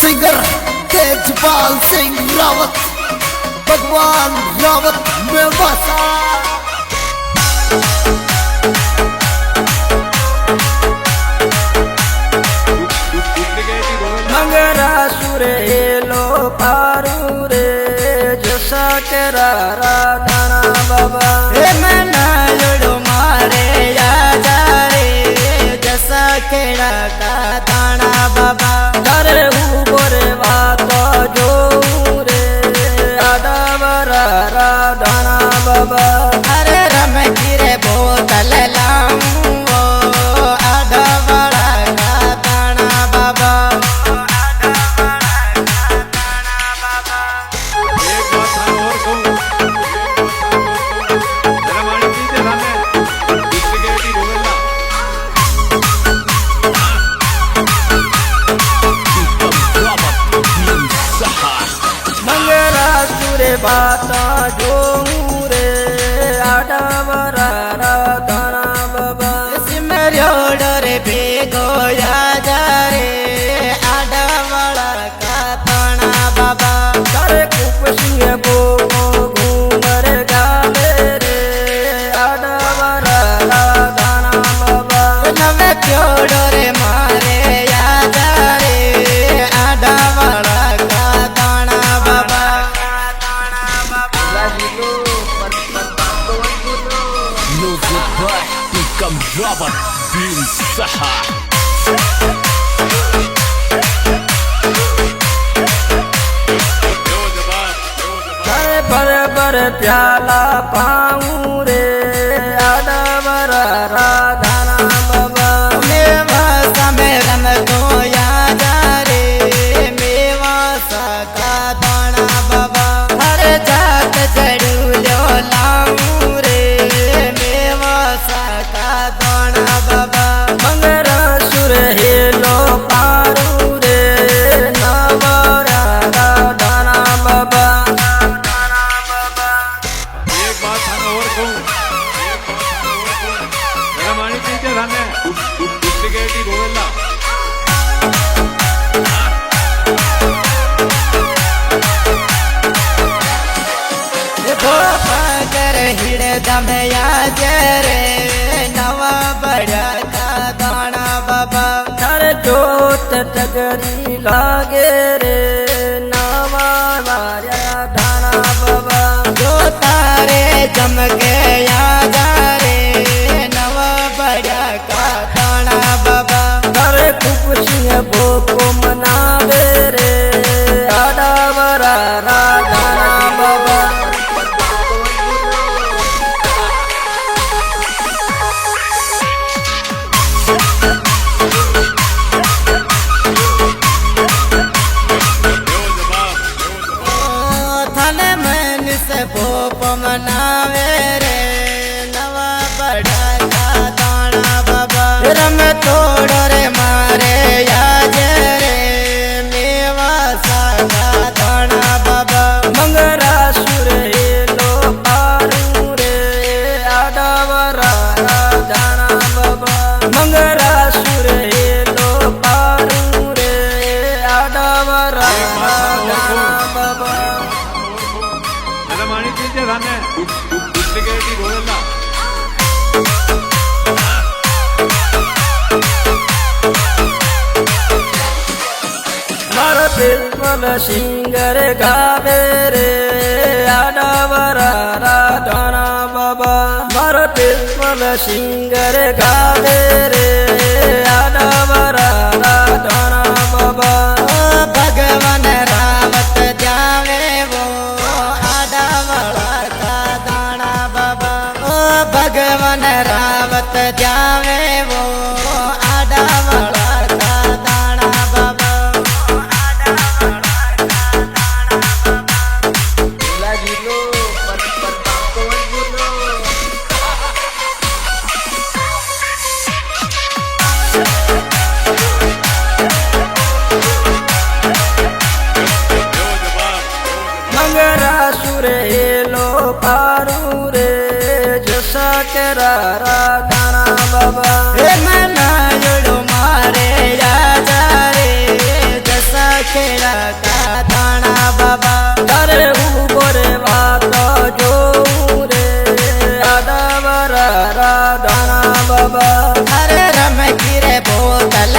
Singer Tejpal Singh Rawat भगवान रावत में बसा। मंगरा सुरे लो पारू रे जसा तेरा राधाना बाबा मना लड़ो मारे यादा रे जसा केड़ा का दाना बाबा तारे ऊपर बात जो रे आदा बरा राधाना बाबा अरे रम गिरे बोतल लाऊं आधा बड़ा का दाना बाबा। मंगरा सुरे बात जो रे आदा बरा राधाना बाबा सिमरोड रे भेगो यादा रे आधा बड़ा का दाना बाबा। तारे कुप सिंह बो घूमर गावे रे आदा बरा राधाना बाबा नवे क्योड़ रे मारे यादा रे आधा बड़ा का दाना बाबा। Music by Ikam Rabat bin Saha. तारे बर प्याला पाऊं रे आदा बरा राधाना बाबा मेवा समेरन को यादा रे मेवा सका दाना बाबा। हर जात चढ़ू लो लाऊं रे मेवा सका दाना बाबा। मंगरा सुर हेलो पारू रे नवरा राधाना बाबा एक बात थाने और कहूं मेरा मानी पीछे थाने डुप्लीकेट ही रोवेला देखो पगर हिड़ दमया जरे नवा बड़ा का दाना बाबा। तारे जोत टगरी लागे रे नवा मार्या धाना बाबा जो तारे चमके यादा रे नवा बड़ा का दाना बाबा। तारे कुप सिंह भोको मनावे रे आदा बरा राधाना बाबा थाने मन से भोप मनावे रे नवा बड़ा का दाना बाबा। रम तोड़ रे मारे याद रे मेवा सागा दाना बाबा। मंगरा सुर हेलो पारू रे आदा बरा राधाना बाबा मंगरा सुर हेलो पारू रे आदा बरा राधाना बाबा मेरा मानी पीछे थाने डुप्लीकेट ही रोवेला मारो तिरुमल सिंगर गावे रे आदा बरा राधाना बाबा मारो तिरुमल सिंगर गावे रे आदा बरा राधाना बाबा भगवान रावत जावे वो आधा बड़ा का दाना बाबा। भगवान रावत जावे वो आधा बड़ा का दाना बाबा। बाबा अरे रमकी रे बोतल